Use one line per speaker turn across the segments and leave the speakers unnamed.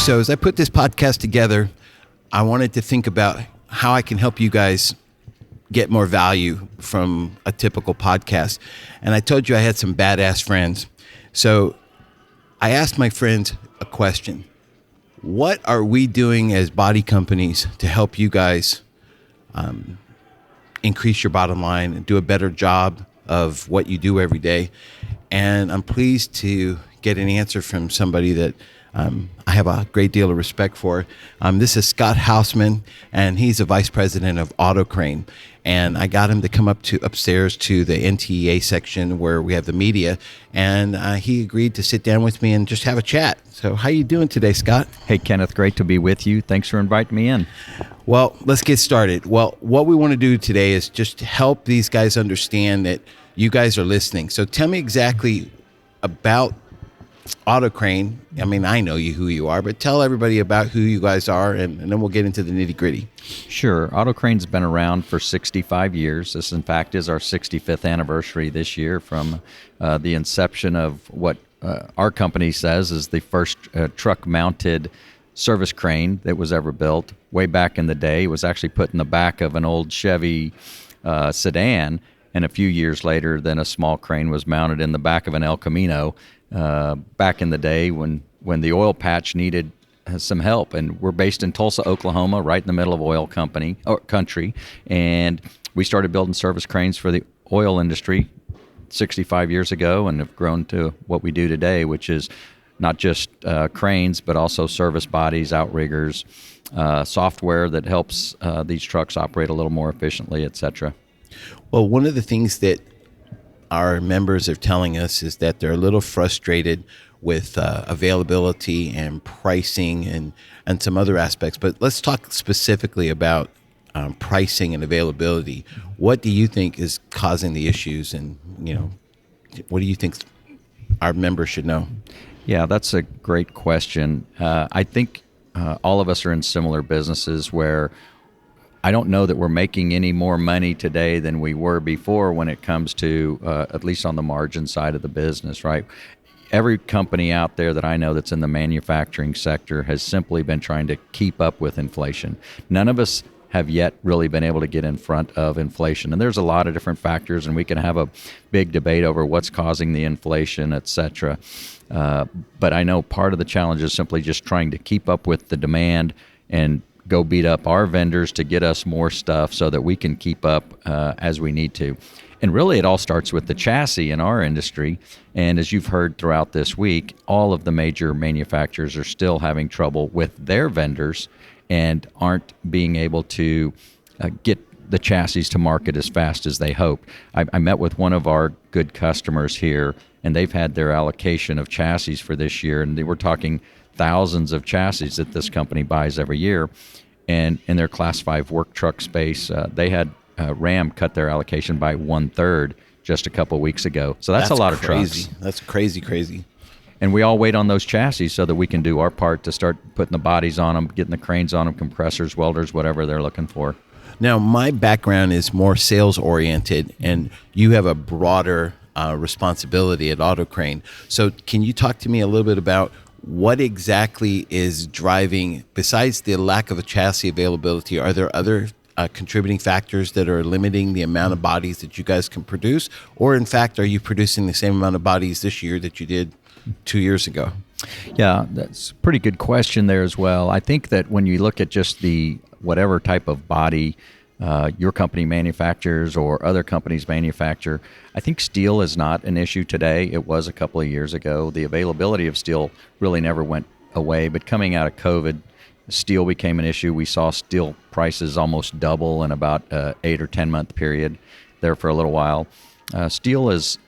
So as I put this podcast together, I wanted to think about how I can help you guys get more value from a typical podcast. And I told you I had some badass friends. So I asked my friends a question. What are we doing as body companies to help you guys increase your bottom line and do a better job of what you do every day? And I'm pleased to get an answer from somebody that I have a great deal of respect for. This is Scott Hausman, and he's a vice president of AutoCrane. And I got him to come upstairs to the NTEA section where we have the media, and he agreed to sit down with me and just have a chat. So how you doing today, Scott?
Hey, Kenneth, great to be with you. Thanks for inviting me in.
Well, let's get started. Well, what we want to do today is just help these guys understand that you guys are listening. So tell me exactly about AutoCrane. I mean, I know who you are, but tell everybody about who you guys are, and then we'll get into the nitty gritty.
Sure. AutoCrane's been around for 65 years. This, in fact, is our 65th anniversary this year from the inception of what our company says is the first truck-mounted service crane that was ever built. Way back in the day, it was actually put in the back of an old Chevy sedan, and a few years later, then a small crane was mounted in the back of an El Camino. Back in the day when the oil patch needed some help. And we're based in Tulsa, Oklahoma, right in the middle of oil country. And we started building service cranes for the oil industry 65 years ago and have grown to what we do today, which is not just cranes, but also service bodies, outriggers, software that helps these trucks operate a little more efficiently, et cetera.
Well, one of the things that our members are telling us is that they're a little frustrated with availability and pricing and some other aspects. But let's talk specifically about pricing and availability. What do you think is causing the issues, and what do you think our members should know?
Yeah, that's a great question. I think all of us are in similar businesses where I don't know that we're making any more money today than we were before when it comes to, at least on the margin side of the business, right? Every company out there that I know that's in the manufacturing sector has simply been trying to keep up with inflation. None of us have yet really been able to get in front of inflation. And there's a lot of different factors, and we can have a big debate over what's causing the inflation, et cetera. But I know part of the challenge is simply just trying to keep up with the demand and go beat up our vendors to get us more stuff so that we can keep up as we need to. And really, it all starts with the chassis in our industry. And as you've heard throughout this week, all of the major manufacturers are still having trouble with their vendors and aren't being able to get the chassis to market as fast as they hoped. I met with one of our good customers here, and they've had their allocation of chassis for this year, and they were talking thousands of chassis that this company buys every year. And in their Class 5 work truck space, they had Ram cut their allocation by 1/3 just a couple of weeks ago. So that's a lot
crazy.
of trucks.
That's crazy.
And we all wait on those chassis so that we can do our part to start putting the bodies on them, getting the cranes on them, compressors, welders, whatever they're looking for.
Now, my background is more sales-oriented, and you have a broader responsibility at AutoCrane. So can you talk to me a little bit about what exactly is driving, besides the lack of a chassis availability, are there other contributing factors that are limiting the amount of bodies that you guys can produce? Or in fact, are you producing the same amount of bodies this year that you did 2 years ago?
Yeah, that's a pretty good question there as well. I think that when you look at just the whatever type of body your company manufactures or other companies manufacture, I think steel is not an issue today. It was a couple of years ago. The availability of steel really never went away, but coming out of COVID, steel became an issue. We saw steel prices almost double in about an 8 or 10 month period there for a little while. Steel is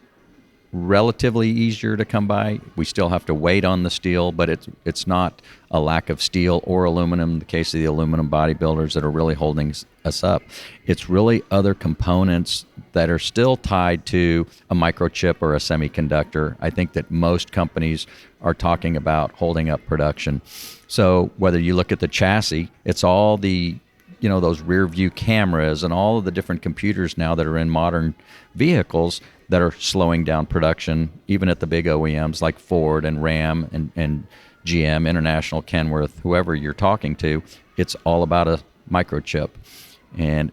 relatively easier to come by. We still have to wait on the steel, but it's not a lack of steel or aluminum, in the case of the aluminum bodybuilders, that are really holding us up. It's really other components that are still tied to a microchip or a semiconductor. I think that most companies are talking about holding up production. So whether you look at the chassis, it's all the those rear view cameras and all of the different computers now that are in modern vehicles that are slowing down production, even at the big OEMs like Ford and Ram and GM, International, Kenworth, whoever you're talking to, it's all about a microchip. And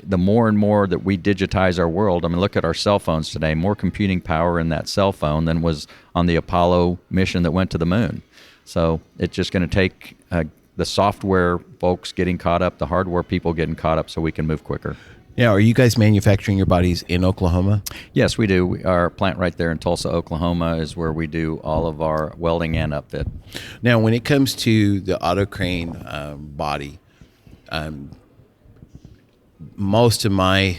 the more and more that we digitize our world, I mean, look at our cell phones today, more computing power in that cell phone than was on the Apollo mission that went to the moon. So it's just going to take the software folks getting caught up, the hardware people getting caught up so we can move quicker.
Now, are you guys manufacturing your bodies in Oklahoma?
Yes, we do. Our plant right there in Tulsa, Oklahoma is where we do all of our welding and upfit.
Now, when it comes to the AutoCrane body, most of my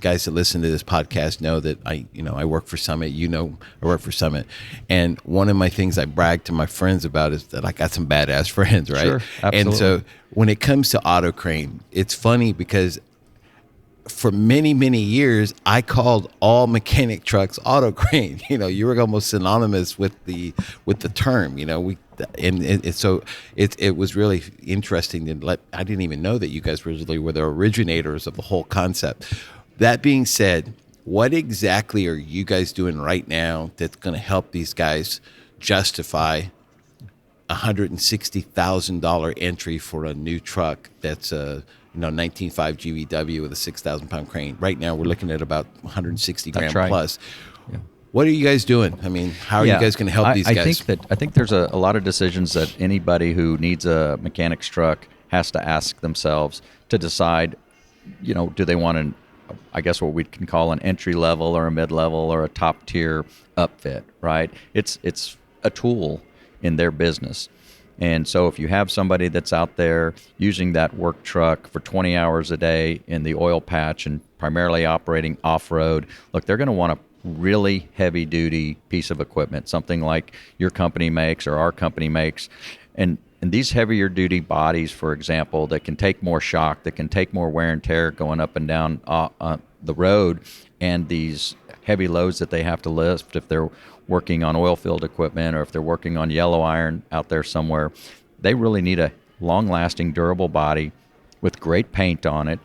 guys that listen to this podcast know that I work for Summit. I work for Summit, and one of my things I brag to my friends about is that I got some badass friends, right?
Sure, absolutely.
And so when it comes to AutoCrane, it's funny because for many, many years, I called all mechanic trucks AutoCrane. You were almost synonymous with the term. So it was really interesting I didn't even know that you guys really were the originators of the whole concept. That being said, what exactly are you guys doing right now that's going to help these guys justify $160,000 entry for a new truck that's a 19.5 GVW with a 6,000-pound crane? Right now, we're looking at about 160 grand
right.
plus.
Yeah.
What are you guys doing? I mean, how are you guys going to help these guys?
I think there's a lot of decisions that anybody who needs a mechanic's truck has to ask themselves to decide, do they want I guess what we can call an entry level or a mid level or a top tier upfit, right? It's a tool in their business. And so if you have somebody that's out there using that work truck for 20 hours a day in the oil patch and primarily operating off-road, look, they're going to want a really heavy-duty piece of equipment, something like your company makes or our company makes. And these heavier-duty bodies, for example, that can take more shock, that can take more wear and tear going up and down the road, and these heavy loads that they have to lift if they're working on oil field equipment or if they're working on yellow iron out there somewhere, they really need a long-lasting, durable body with great paint on it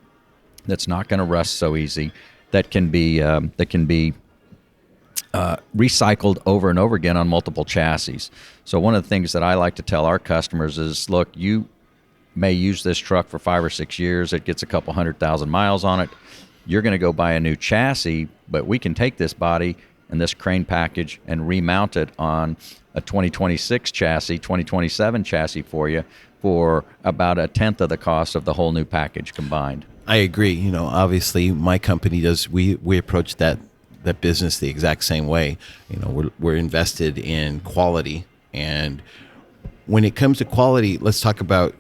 that's not going to rust so easy, that can be recycled over and over again on multiple chassis. So one of the things that I like to tell our customers is, look, you may use this truck for 5 or 6 years. It gets a couple 100,000 miles on it. You're going to go buy a new chassis, but we can take this body and this crane package and remount it on a 2026 chassis, 2027 chassis for you for about a tenth of the cost of the whole new package combined.
I agree. Obviously my company does, we approach that business the exact same way. We're invested in quality, and when it comes to quality, let's talk about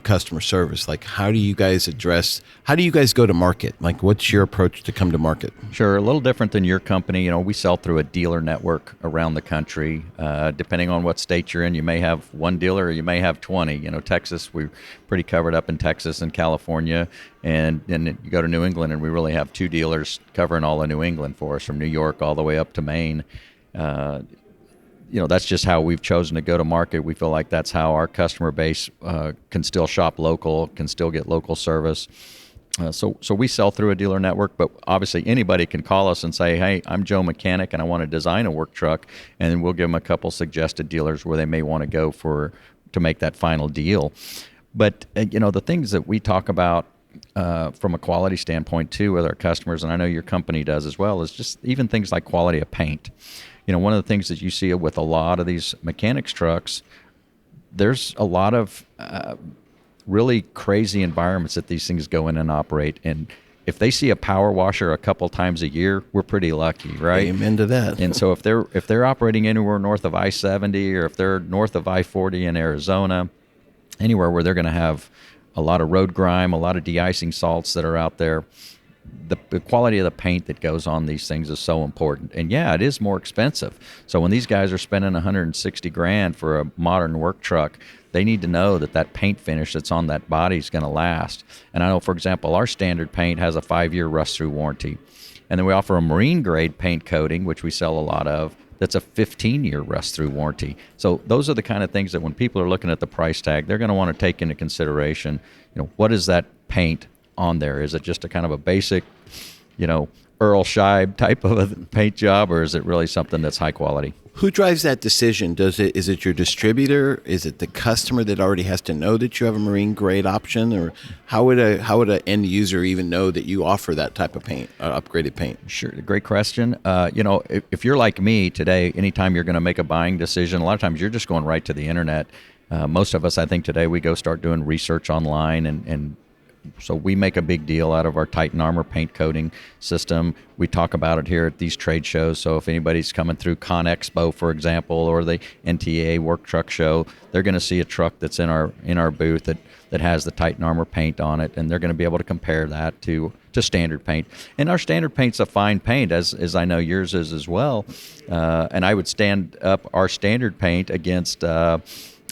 customer service. Like, how do you guys go to market? Like, what's your approach to come to market?
Sure. A little different than your company. We sell through a dealer network around the country. Depending on what state you're in, you may have one dealer or you may have 20. Texas, we're pretty covered up in Texas and California. And then you go to New England, and we really have 2 dealers covering all of New England for us, from New York all the way up to Maine. That's just how we've chosen to go to market. We feel like that's how our customer base can still shop local, can still get local service. So we sell through a dealer network, but obviously anybody can call us and say, hey, I'm Joe Mechanic and I want to design a work truck, and then we'll give them a couple suggested dealers where they may want to go to make that final deal. But the things that we talk about from a quality standpoint too with our customers, and I know your company does as well, is just even things like quality of paint. One of the things that you see with a lot of these mechanics trucks, there's a lot of really crazy environments that these things go in and operate. And if they see a power washer a couple times a year, we're pretty lucky, right?
Amen to that.
And so if they're operating anywhere north of I-70, or if they're north of I-40 in Arizona, anywhere where they're going to have a lot of road grime, a lot of de-icing salts that are out there, the quality of the paint that goes on these things is so important. And yeah, it is more expensive. So when these guys are spending 160 grand for a modern work truck, they need to know that paint finish that's on that body is going to last. And I know, for example, our standard paint has a 5-year rust-through warranty. And then we offer a marine-grade paint coating, which we sell a lot of, that's a 15-year rust-through warranty. So those are the kind of things that when people are looking at the price tag, they're going to want to take into consideration, what is that paint on there? Is it just a kind of a basic, Earl Scheib type of a paint job, or is it really something that's high quality?
Who drives that decision? Is it your distributor? Is it the customer that already has to know that you have a marine grade option, or how would an end user even know that you offer that type of paint, upgraded paint?
Sure, great question. If you're like me today, anytime you're going to make a buying decision, a lot of times you're just going right to the internet. Most of us, I think today, we go start doing research online, and so we make a big deal out of our Titan Armor paint coating system. We talk about it here at these trade shows. So if anybody's coming through Con Expo, for example, or the NTEA Work Truck Show, they're going to see a truck that's in our booth that has the Titan Armor paint on it, and they're going to be able to compare that to standard paint. And our standard paint's a fine paint, as I know yours is as well. And I would stand up our standard paint against some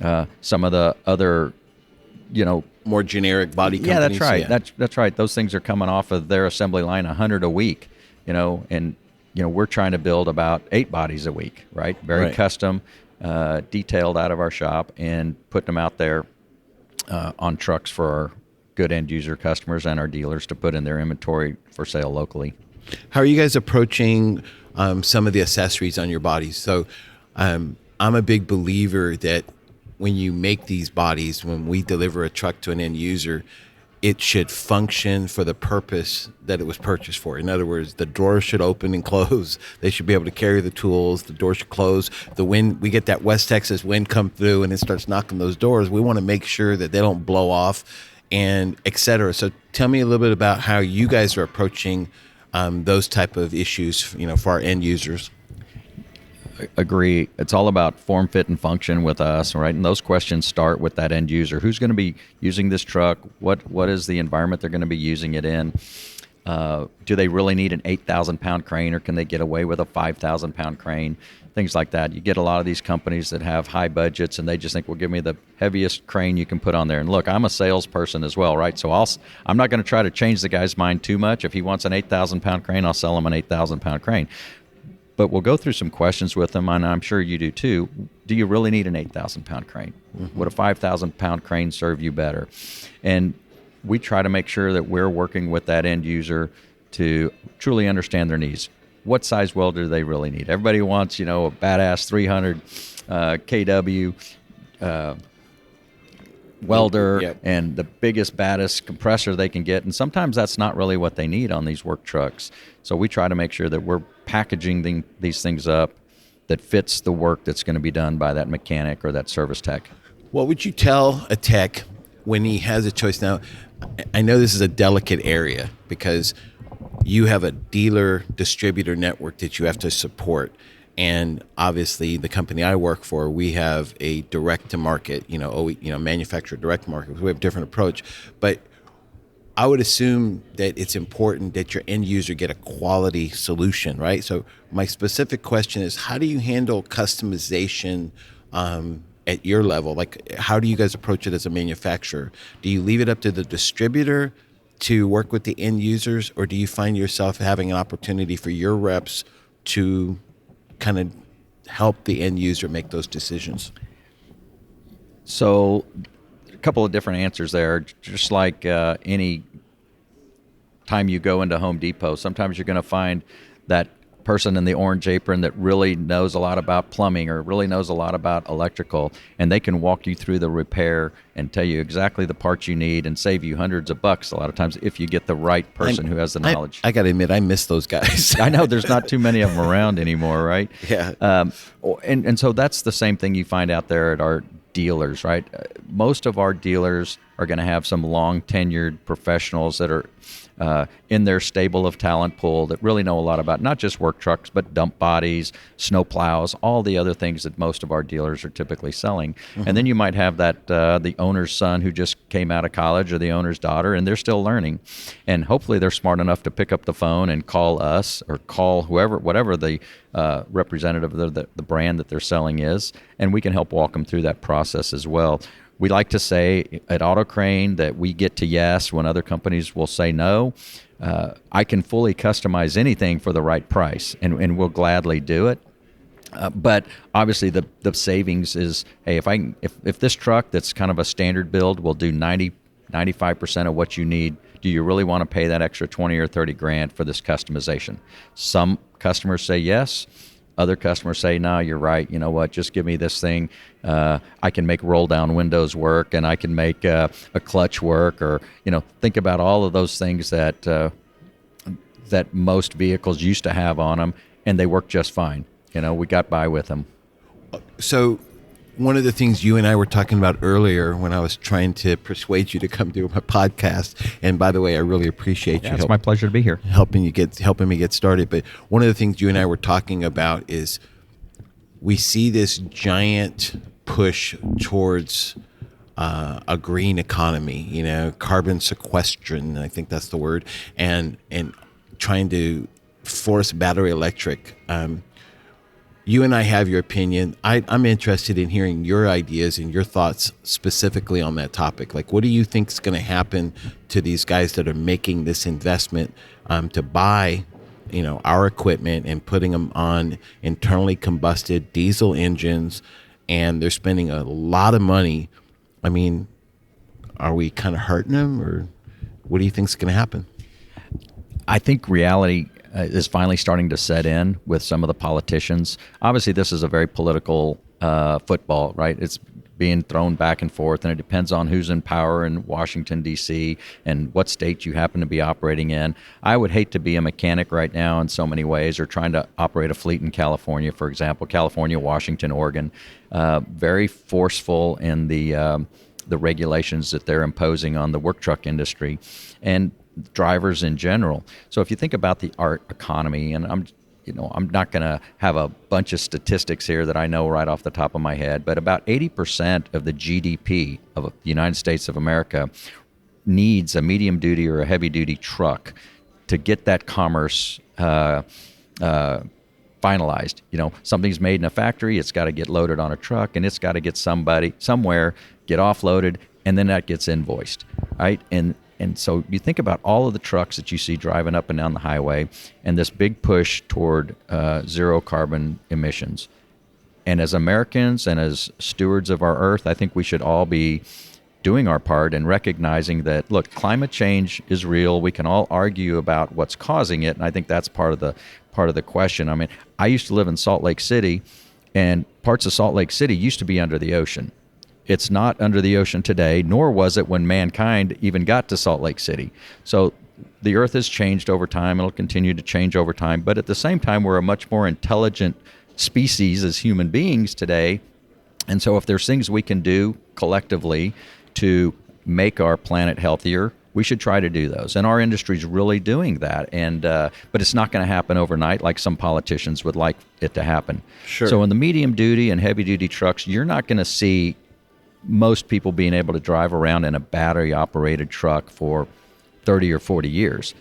of the other,
more generic body companies.
Yeah, that's right. Yeah. That's right. Those things are coming off of their assembly line 100 a week, and we're trying to build about 8 bodies a week, right? Very custom, detailed out of our shop, and putting them out there on trucks for our good end user customers and our dealers to put in their inventory for sale locally.
How are you guys approaching some of the accessories on your bodies? So I'm a big believer that when you make these bodies, when we deliver a truck to an end user, it should function for the purpose that it was purchased for. In other words, the drawers should open and close. They should be able to carry the tools. The door should close. The wind, we get that West Texas wind come through and it starts knocking those doors. We want to make sure that they don't blow off, and et cetera. So tell me a little bit about how you guys are approaching those type of issues, for our end users.
Agree. It's all about form, fit, and function with us, right? And those questions start with that end user. Who's going to be using this truck? What is the environment they're going to be using it in? Do they really need an 8,000-pound crane, or can they get away with a 5,000-pound crane? Things like that. You get a lot of these companies that have high budgets, and they just think, well, give me the heaviest crane you can put on there. And look, I'm a salesperson as well, right? So I'm not going to try to change the guy's mind too much. If he wants an 8,000-pound crane, I'll sell him an 8,000-pound crane. But we'll go through some questions with them, and I'm sure you do too. Do you really need an 8,000-pound crane? Mm-hmm. Would a 5,000-pound crane serve you better? And we try to make sure that we're working with that end user to truly understand their needs. What size welder do they really need? Everybody wants, a badass 300 kW welder and the biggest, baddest compressor they can get. And sometimes that's not really what they need on these work trucks. So we try to make sure that we're packaging these things up that fits the work that's going to be done by that mechanic or that service tech.
What would you tell a tech when he has a choice? Now, I know this is a delicate area because you have a dealer distributor network that you have to support. And obviously, the company I work for, we have a direct-to-market, manufacturer direct-to-market. We have a different approach. But I would assume that it's important that your end user get a quality solution, right? So my specific question is, how do you handle customization at your level? Like, how do you guys approach it as a manufacturer? Do you leave it up to the distributor to work with the end users, or do you find yourself having an opportunity for your reps to kind of help the end user make those decisions?
So a couple of different answers there. Just like any time you go into Home Depot, sometimes you're going to find that person in the orange apron that really knows a lot about plumbing or really knows a lot about electrical, and they can walk you through the repair and tell you exactly the parts you need and save you hundreds of bucks a lot of times if you get the right person who has the knowledge.
I got to admit, I miss those guys.
I know there's not too many of them around anymore, right?
Yeah.
And so that's the same thing you find out there at our dealers, right? Most of our dealers are going to have some long tenured professionals that are in their stable of talent pool that really know a lot about not just work trucks, but dump bodies, snow plows, all the other things that most of our dealers are typically selling. Mm-hmm. And then you might have that the owner's son who just came out of college or the owner's daughter, and they're still learning. And hopefully they're smart enough to pick up the phone and call us or call whatever the representative of the brand that they're selling is, and we can help walk them through that process as well. We like to say at AutoCrane that we get to yes when other companies will say no. I can fully customize anything for the right price, and we'll gladly do it. But obviously the savings is, hey, if this truck that's kind of a standard build will do 95% of what you need do you really want to pay that extra 20 or 30 grand for this customization? Some customers say yes. Other customers say, no, you're right. You know what? Just give me this thing. I can make roll down windows work, and I can make a clutch work, or, think about all of those things that most vehicles used to have on them, and they work just fine. We got by with them.
So one of the things you and I were talking about earlier when I was trying to persuade you to come do my podcast, and by the way, I really appreciate you.
It's my pleasure to be here.
Helping me get started. But one of the things you and I were talking about is we see this giant push towards a green economy, carbon sequestration, I think that's the word, and trying to force battery electric. You and I have your opinion. I'm interested in hearing your ideas and your thoughts specifically on that topic. Like, what do you think is going to happen to these guys that are making this investment to buy, our equipment and putting them on internally combusted diesel engines, and they're spending a lot of money? I mean, are we kind of hurting them, or what do you think is going to happen?
I think reality is finally starting to set in with some of the politicians. Obviously, this is a very political football, right? It's being thrown back and forth, and it depends on who's in power in Washington, D.C., and what state you happen to be operating in. I would hate to be a mechanic right now in so many ways, or trying to operate a fleet in California, for example, California, Washington, Oregon. Very forceful in the regulations that they're imposing on the work truck industry and drivers in general. So if you think about the art economy, and I'm not going to have a bunch of statistics here that I know right off the top of my head, but about 80% of the GDP of the United States of America needs a medium duty or a heavy duty truck to get that commerce finalized. Something's made in a factory, it's got to get loaded on a truck, and it's got to get somewhere, get offloaded, and then that gets invoiced, right? And so you think about all of the trucks that you see driving up and down the highway, and this big push toward zero carbon emissions. And as Americans and as stewards of our earth, I think we should all be doing our part and recognizing that, look, climate change is real. We can all argue about what's causing it, and I think that's part of the question. I mean, I used to live in Salt Lake City, and parts of Salt Lake City used to be under the ocean. It's not under the ocean today, nor was it when mankind even got to Salt Lake City. So the earth has changed over time. It'll continue to change over time. But at the same time, we're a much more intelligent species as human beings today. And so if there's things we can do collectively to make our planet healthier, we should try to do those. And our industry is really doing that. And but it's not going to happen overnight like some politicians would like it to happen.
Sure.
So in the medium duty and heavy duty trucks, you're not going to see most people being able to drive around in a battery-operated truck for 30 or 40 years.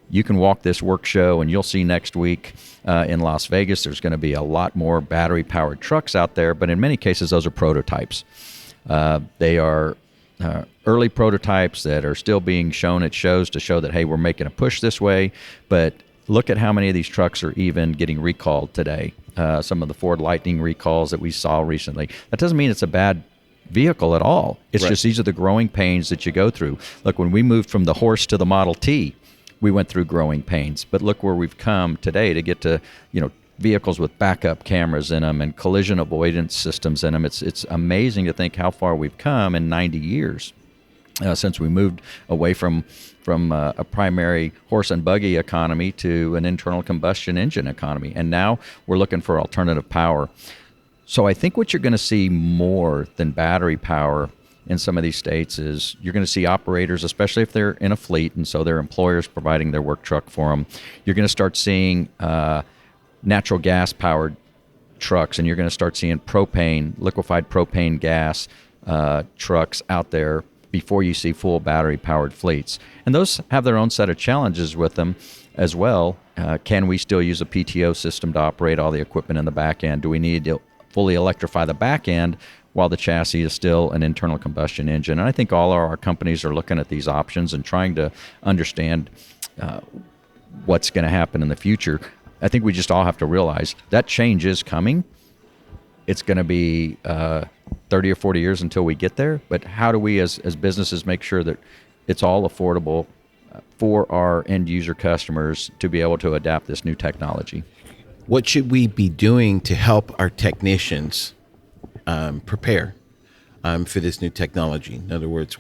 You can walk this work show, and you'll see next week in Las Vegas, there's going to be a lot more battery-powered trucks out there, but in many cases, those are prototypes. They are early prototypes that are still being shown at shows to show that, hey, we're making a push this way, but look at how many of these trucks are even getting recalled today. Some of the Ford Lightning recalls that we saw recently. That doesn't mean it's a bad vehicle at all. It's
right.
Just these are the growing pains that you go through. Look, when we moved from the horse to the Model T, we went through growing pains. But look where we've come today to get to, vehicles with backup cameras in them and collision avoidance systems in them. It's amazing to think how far we've come in 90 years since we moved away from a primary horse and buggy economy to an internal combustion engine economy. And now we're looking for alternative power. So I think what you're going to see more than battery power in some of these states is you're going to see operators, especially if they're in a fleet, and so their employers providing their work truck for them. You're going to start seeing natural gas powered trucks, and you're going to start seeing liquefied propane gas trucks out there before you see full battery powered fleets. And those have their own set of challenges with them as well. Can we still use a PTO system to operate all the equipment in the back end? Do we need to fully electrify the back end while the chassis is still an internal combustion engine? And I think all of our companies are looking at these options and trying to understand what's going to happen in the future. I think we just all have to realize that change is coming. It's going to be 30 or 40 years until we get there. But how do we as businesses make sure that it's all affordable for our end user customers to be able to adapt this new technology.
What should we be doing to help our technicians prepare for this new technology? In other words,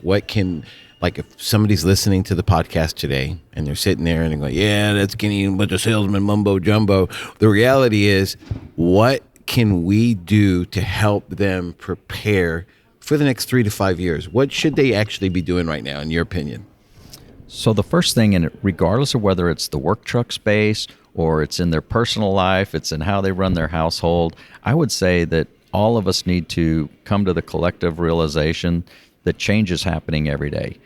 if somebody's listening to the podcast today and they're sitting there and they're going, yeah, that's getting a bunch of salesman mumbo jumbo. The reality is, what can we do to help them prepare for the next 3 to 5 years? What should they actually be doing right now, in your opinion?
So the first thing, and regardless of whether it's the work truck space or it's in their personal life, it's in how they run their household, I would say that all of us need to come to the collective realization that change is happening every day.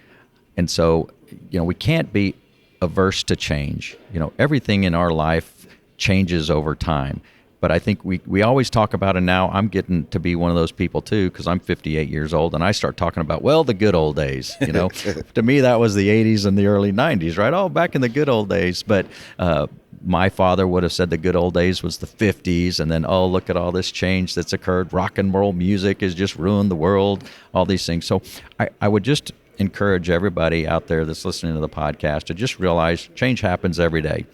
And so, we can't be averse to change. Everything in our life changes over time. But I think we always talk about, and now I'm getting to be one of those people too, because I'm 58 years old, and I start talking about, the good old days. To me, that was the 80s and the early 90s, right? Oh, back in the good old days. But my father would have said the good old days was the 50s, and then, look at all this change that's occurred. Rock and roll music has just ruined the world, all these things. So I would just encourage everybody out there that's listening to the podcast to just realize change happens every day.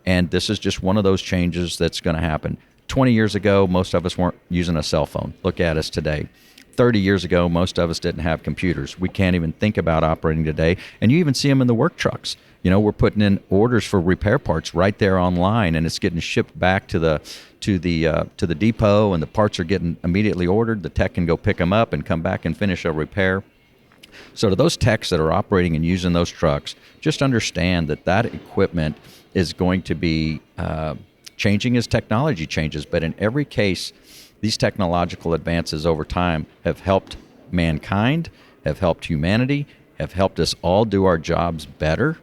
And this is just one of those changes that's going to happen. 20 years ago, most of us weren't using a cell phone. Look at us today. 30 years ago, most of us didn't have computers. We can't even think about operating today. And you even see them in the work trucks. We're putting in orders for repair parts right there online, and it's getting shipped back to the depot, and the parts are getting immediately ordered. The tech can go pick them up and come back and finish a repair. So to those techs that are operating and using those trucks, just understand that equipment is going to be changing as technology changes. But in every case, these technological advances over time have helped mankind, have helped humanity, have helped us all do our jobs better,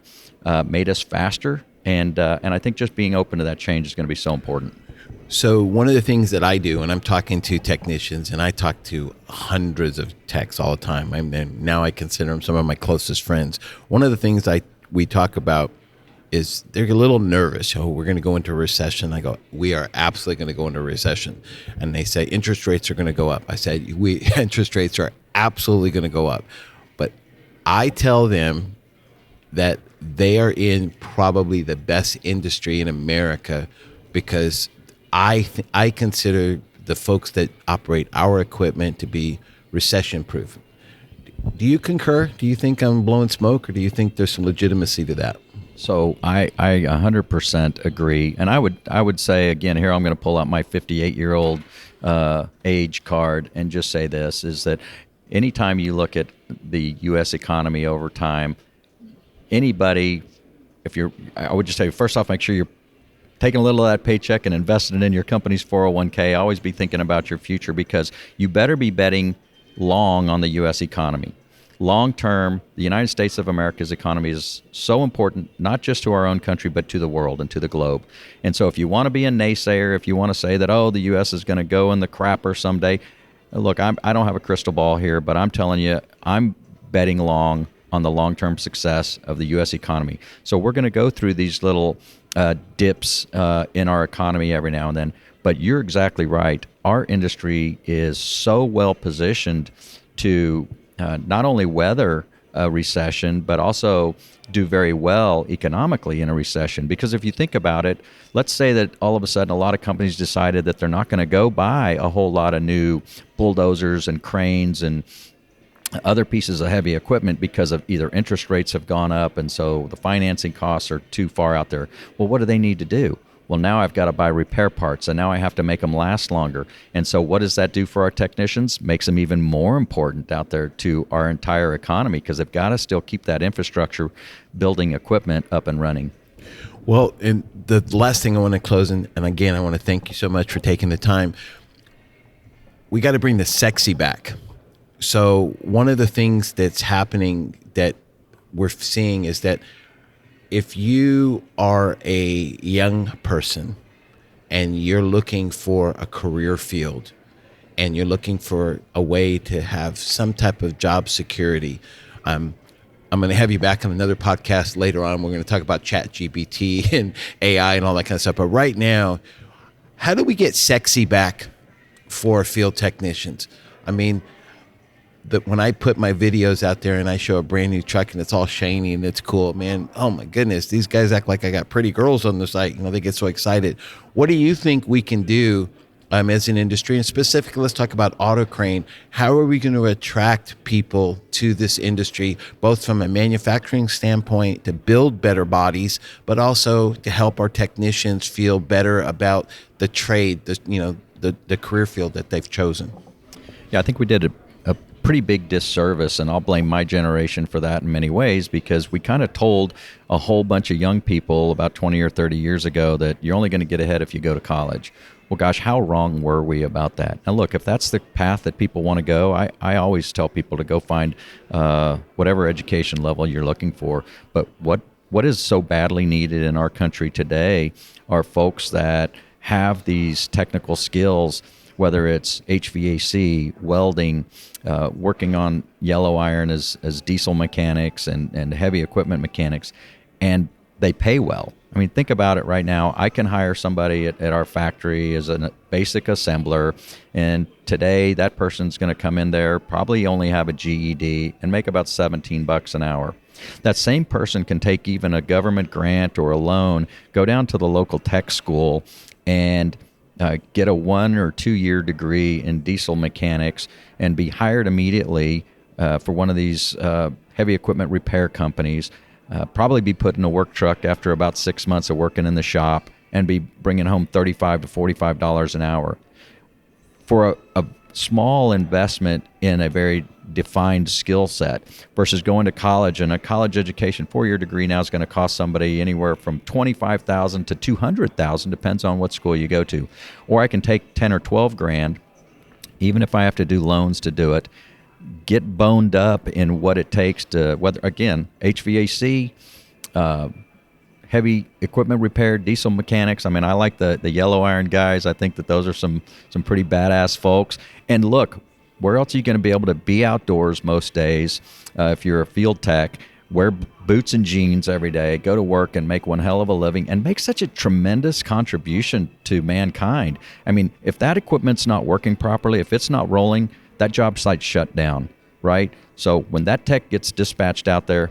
made us faster. And I think just being open to that change is going to be so important.
So one of the things that I do, and I'm talking to technicians, and I talk to hundreds of techs all the time. Now I consider them some of my closest friends. One of the things we talk about is they're a little nervous. We're going to go into a recession. I go, we are absolutely going to go into a recession. And they say, interest rates are going to go up. I said, interest rates are absolutely going to go up. But I tell them that they are in probably the best industry in America, because I consider the folks that operate our equipment to be recession-proof. Do you concur? Do you think I'm blowing smoke, or do you think there's some legitimacy to that?
So I 100% agree. And I would say, again, here I'm going to pull out my 58-year-old age card and just say this, is that anytime you look at the U.S. economy over time, anybody, I would just say, first off, make sure you're taking a little of that paycheck and investing it in your company's 401k. Always be thinking about your future, because you better be betting long on the U.S. economy. Long term, the United States of America's economy is so important, not just to our own country, but to the world and to the globe. And so if you want to be a naysayer, if you want to say that, the U.S. is going to go in the crapper someday, look, I don't have a crystal ball here, but I'm telling you, I'm betting long on the long-term success of the U.S. economy. So we're going to go through these little dips in our economy every now and then. But you're exactly right. Our industry is so well positioned to not only weather a recession, but also do very well economically in a recession. Because if you think about it, let's say that all of a sudden a lot of companies decided that they're not going to go buy a whole lot of new bulldozers and cranes and other pieces of heavy equipment because of either interest rates have gone up and so the financing costs are too far out there. Well, what do they need to do? Well, now I've got to buy repair parts, and now I have to make them last longer. And so what does that do for our technicians? Makes them even more important out there to our entire economy, because they've got to still keep that infrastructure building equipment up and running.
Well, and the last thing I want to close, and again, I want to thank you so much for taking the time. We got to bring the sexy back. So one of the things that's happening that we're seeing is that if you are a young person and you're looking for a career field and you're looking for a way to have some type of job security, I'm going to have you back on another podcast later on. We're going to talk about ChatGPT and AI and all that kind of stuff. But right now, how do we get sexy back for field technicians? I mean, when I put my videos out there and I show a brand new truck and it's all shiny and it's cool, man, oh my goodness, these guys act like I got pretty girls on the site. They get so excited. What do you think we can do as an industry? And specifically, let's talk about AutoCrane. How are we going to attract people to this industry, both from a manufacturing standpoint to build better bodies, but also to help our technicians feel better about the trade, the career field that they've chosen?
Yeah, I think we did a pretty big disservice, and I'll blame my generation for that in many ways, because we kind of told a whole bunch of young people about 20 or 30 years ago that you're only going to get ahead if you go to college. Well, gosh, how wrong were we about that? Now, look, if that's the path that people want to go, I always tell people to go find whatever education level you're looking for. But what is so badly needed in our country today are folks that have these technical skills, whether it's HVAC, welding, working on yellow iron as diesel mechanics and heavy equipment mechanics, and they pay well. I mean, think about it right now. I can hire somebody at our factory as a basic assembler, and today that person's going to come in there, probably only have a GED, and make about $17 an hour. That same person can take even a government grant or a loan, go down to the local tech school, and get a 1 or 2 year degree in diesel mechanics and be hired immediately for one of these heavy equipment repair companies, probably be put in a work truck after about 6 months of working in the shop, and be bringing home $35 to $45 an hour. For a small investment in a very defined skill set versus going to college, and a college education 4-year degree now is going to cost somebody anywhere from $25,000 to $200,000, depends on what school you go to. Or I can take 10 or 12 grand, even if I have to do loans to do it, get boned up in what it takes to, whether, again, HVAC, heavy equipment repair, diesel mechanics. I mean, I like the yellow iron guys. I think that those are some pretty badass folks. And look, where else are you going to be able to be outdoors most days if you're a field tech, wear boots and jeans every day, go to work and make one hell of a living, and make such a tremendous contribution to mankind? I mean, if that equipment's not working properly, if it's not rolling, that job site's shut down, right? So when that tech gets dispatched out there,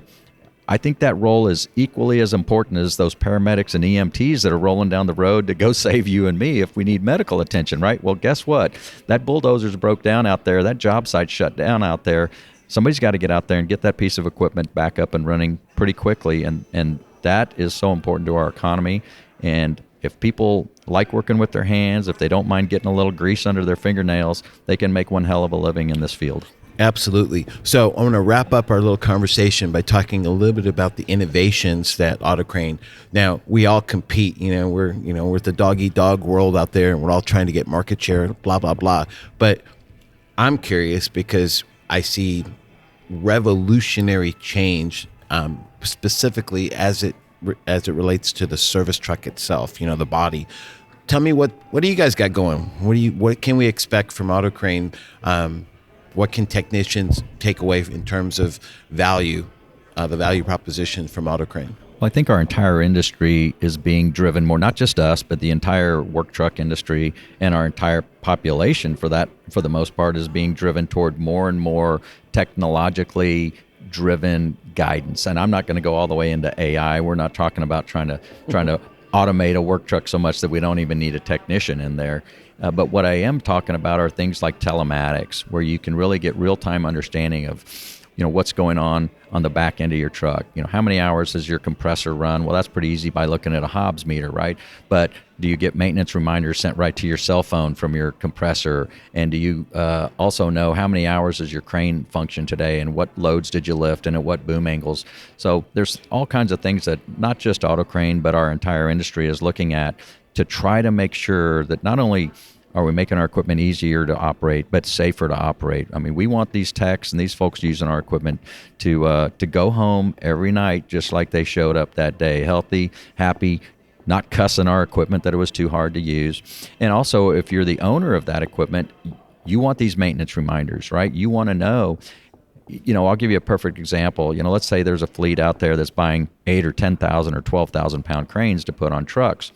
I think that role is equally as important as those paramedics and EMTs that are rolling down the road to go save you and me if we need medical attention, right? Well, guess what? That bulldozer's broke down out there. That job site's shut down out there. Somebody's got to get out there and get that piece of equipment back up and running pretty quickly, and that is so important to our economy. And if people like working with their hands, if they don't mind getting a little grease under their fingernails, they can make one hell of a living in this field.
Absolutely. So I'm going to wrap up our little conversation by talking a little bit about the innovations that AutoCrane. Now, we all compete. We're the dog-eat-dog world out there, and we're all trying to get market share, blah, blah, blah. But I'm curious because I see revolutionary change, specifically as it relates to the service truck itself, the body. Tell me, what do you guys got going? What can we expect from AutoCrane? What can technicians take away in terms of value, the value proposition from AutoCrane?
Well, I think our entire industry is being driven more, not just us, but the entire work truck industry and our entire population, for the most part, is being driven toward more and more technologically driven guidance. And I'm not going to go all the way into AI. We're not talking about trying to automate a work truck so much that we don't even need a technician in there. But what I am talking about are things like telematics, where you can really get real-time understanding of, what's going on the back end of your truck. How many hours does your compressor run? Well, that's pretty easy by looking at a Hobbs meter, right? But do you get maintenance reminders sent right to your cell phone from your compressor? And do you also know how many hours does your crane function today, and what loads did you lift, and at what boom angles? So there's all kinds of things that not just AutoCrane, but our entire industry is looking at to try to make sure that not only are we making our equipment easier to operate, but safer to operate. I mean, we want these techs and these folks using our equipment to go home every night just like they showed up that day, healthy, happy, not cussing our equipment that it was too hard to use. And also, if you're the owner of that equipment, you want these maintenance reminders, right? You want to know. I'll give you a perfect example. Let's say there's a fleet out there that's buying 8 or 10,000 or 12,000 pound cranes to put on trucks.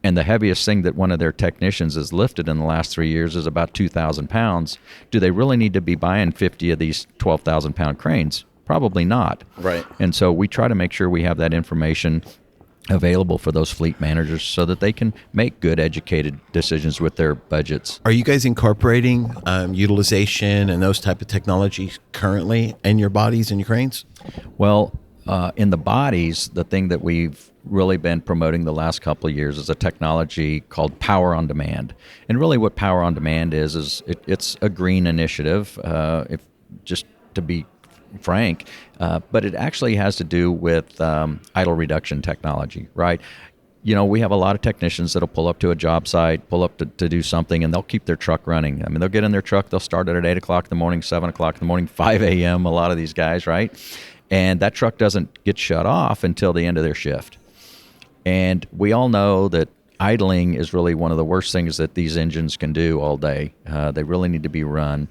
and the heaviest thing that one of their technicians has lifted in the last 3 years is about 2,000 pounds, do they really need to be buying 50 of these 12,000-pound cranes? Probably not.
Right.
And so we try to make sure we have that information available for those fleet managers so that they can make good, educated decisions with their budgets.
Are you guys incorporating utilization and those type of technologies currently in your bodies and your cranes?
Well, in the bodies, the thing that we've really been promoting the last couple of years is a technology called Power on Demand. And really what Power on Demand is it's a green initiative, if just to be frank, but it actually has to do with idle reduction technology, right? You know, we have a lot of technicians that'll pull up to a job site, pull up to do something, and they'll keep their truck running. I mean, they'll get in their truck, they'll start it at 8 o'clock in the morning, 7 o'clock in the morning, 5 a.m., a lot of these guys, right? And that truck doesn't get shut off until the end of their shift. And we all know that idling is really one of the worst things that these engines can do all day. They really need to be run.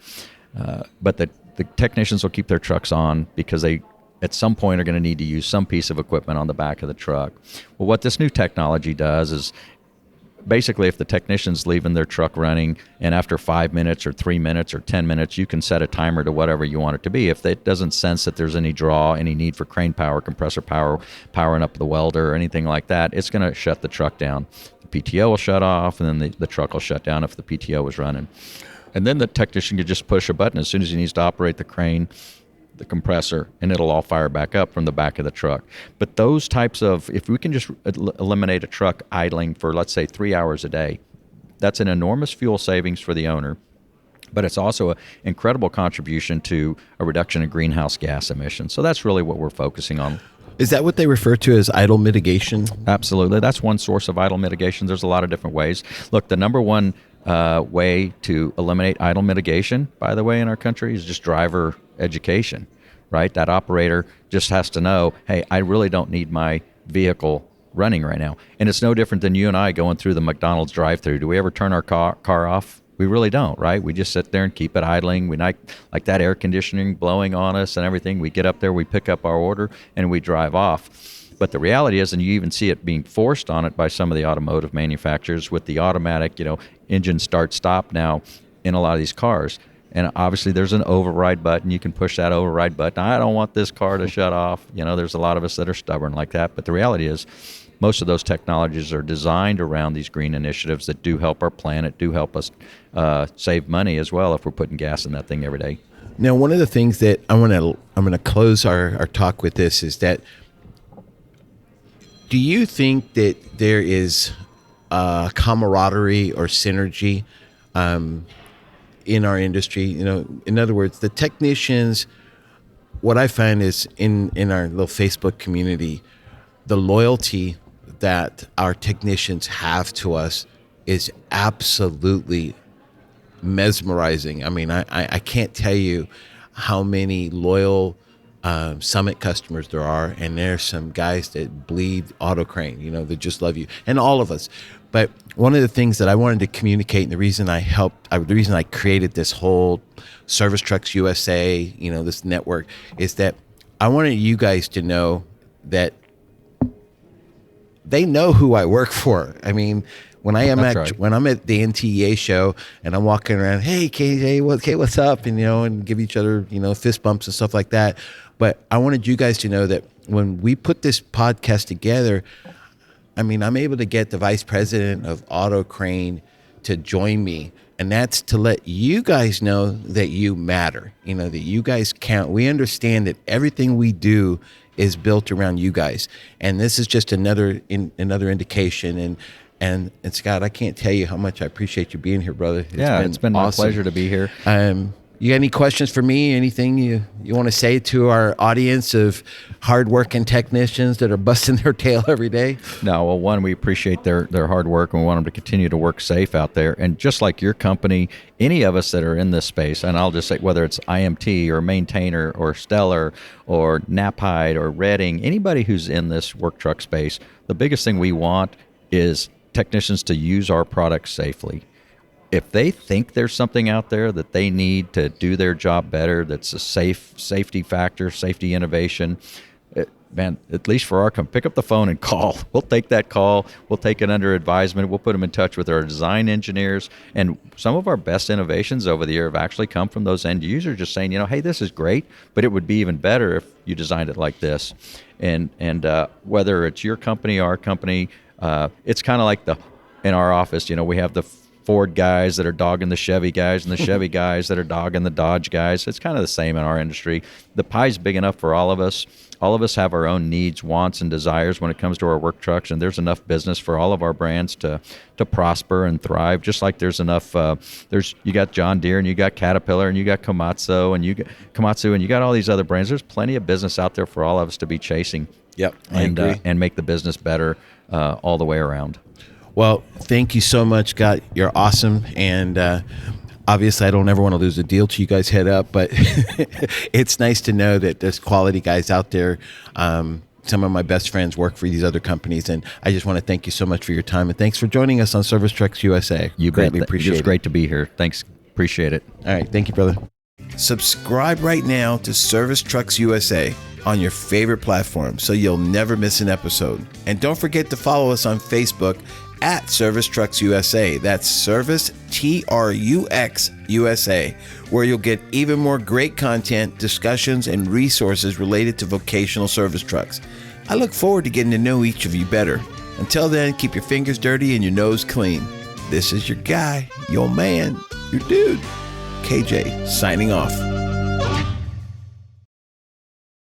But the technicians will keep their trucks on because they, at some point, are going to need to use some piece of equipment on the back of the truck. Well, what this new technology does is basically if the technician's leaving their truck running and after 5 minutes or 3 minutes or 10 minutes, you can set a timer to whatever you want it to be. If it doesn't sense that there's any draw, any need for crane power, compressor power, powering up the welder or anything like that, it's going to shut the truck down. The PTO will shut off, and then the truck will shut down if the PTO was running. And then the technician could just push a button as soon as he needs to operate the crane, the compressor, and it'll all fire back up from the back of the truck. But those types of, if we can just eliminate a truck idling for, let's say, 3 hours a day, that's an enormous fuel savings for the owner, but it's also an incredible contribution to a reduction in greenhouse gas emissions. So that's really what we're focusing on.
Is that what they refer to as idle mitigation?
Absolutely. That's one source of idle mitigation. There's a lot of different ways. Look, the number one way to eliminate idle mitigation, by the way, in our country is just driver education, right? That operator just has to know, hey, I really don't need my vehicle running right now. And it's no different than you and I going through the McDonald's drive-thru. Do we ever turn our car off? We really don't, right? We just sit there and keep it idling. We like that air conditioning blowing on us and everything. We get up there, we pick up our order, and we drive off. But the reality is, and you even see it being forced on it by some of the automotive manufacturers with the automatic, engine start-stop now in a lot of these cars. And obviously there's an override button. You can push that override button. I don't want this car to shut off. There's a lot of us that are stubborn like that. But the reality is most of those technologies are designed around these green initiatives that do help our planet, do help us save money as well if we're putting gas in that thing every day.
Now, one of the things that I'm going to close our talk with this is that, do you think that there is camaraderie or synergy in our industry? In other words, the technicians, what I find is in our little Facebook community, the loyalty that our technicians have to us is absolutely mesmerizing. I mean, I can't tell you how many loyal Summit customers there are, and there's some guys that bleed AutoCrane, they just love you, and all of us. But one of the things that I wanted to communicate, and the reason I created this whole Service Trucks USA, this network, is that I wanted you guys to know that they know who I work for. I mean, when I'm at the NTEA show and I'm walking around, hey KJ, what's up, and give each other fist bumps and stuff like that. But I wanted you guys to know that when we put this podcast together, I mean, I'm able to get the vice president of AutoCrane to join me, and that's to let you guys know that you matter. That you guys count. We understand that everything we do is built around you guys, and this is just another indication. And Scott, I can't tell you how much I appreciate you being here, brother.
It's been awesome. My pleasure to be here.
You got any questions for me? Anything you want to say to our audience of hardworking technicians that are busting their tail every day?
No, well, one, we appreciate their hard work, and we want them to continue to work safe out there. And just like your company, any of us that are in this space, and I'll just say whether it's IMT or Maintainer or Stellar or Knapheide or Redding, anybody who's in this work truck space, the biggest thing we want is technicians to use our products safely. If they think there's something out there that they need to do their job better, that's a safety factor, safety innovation, man, at least for our pick up the phone and call. We'll take that call. We'll take it under advisement. We'll put them in touch with our design engineers. And some of our best innovations over the year have actually come from those end users just saying, hey, this is great, but it would be even better if you designed it like this. And whether it's your company, our company, it's kind of like in our office, we have the Ford guys that are dogging the Chevy guys and the Chevy guys that are dogging the Dodge guys. It's kind of the same in our industry. The pie's big enough for all of us. All of us have our own needs, wants, and desires when it comes to our work trucks, and there's enough business for all of our brands to prosper and thrive. Just like there's enough. You got John Deere and you got Caterpillar and you got Komatsu and you got all these other brands. There's plenty of business out there for all of us to be chasing.
Yep, I agree.
And make the business better all the way around.
Well, thank you so much, Scott. You're awesome. And obviously, I don't ever want to lose a deal till you guys head up, but it's nice to know that there's quality guys out there. Some of my best friends work for these other companies, and I just want to thank you so much for your time. And thanks for joining us on Service Trucks USA.
You greatly appreciate it. It was great to be here. Thanks. Appreciate it.
All right. Thank you, brother. Subscribe right now to Service Trucks USA on your favorite platform so you'll never miss an episode. And don't forget to follow us on Facebook at Service Trucks USA. That's Service TRUX USA, where you'll get even more great content, discussions, and resources related to vocational service trucks. I look forward to getting to know each of you better. Until then, keep your fingers dirty and your nose clean. This is your guy, your man, your dude, KJ, signing off.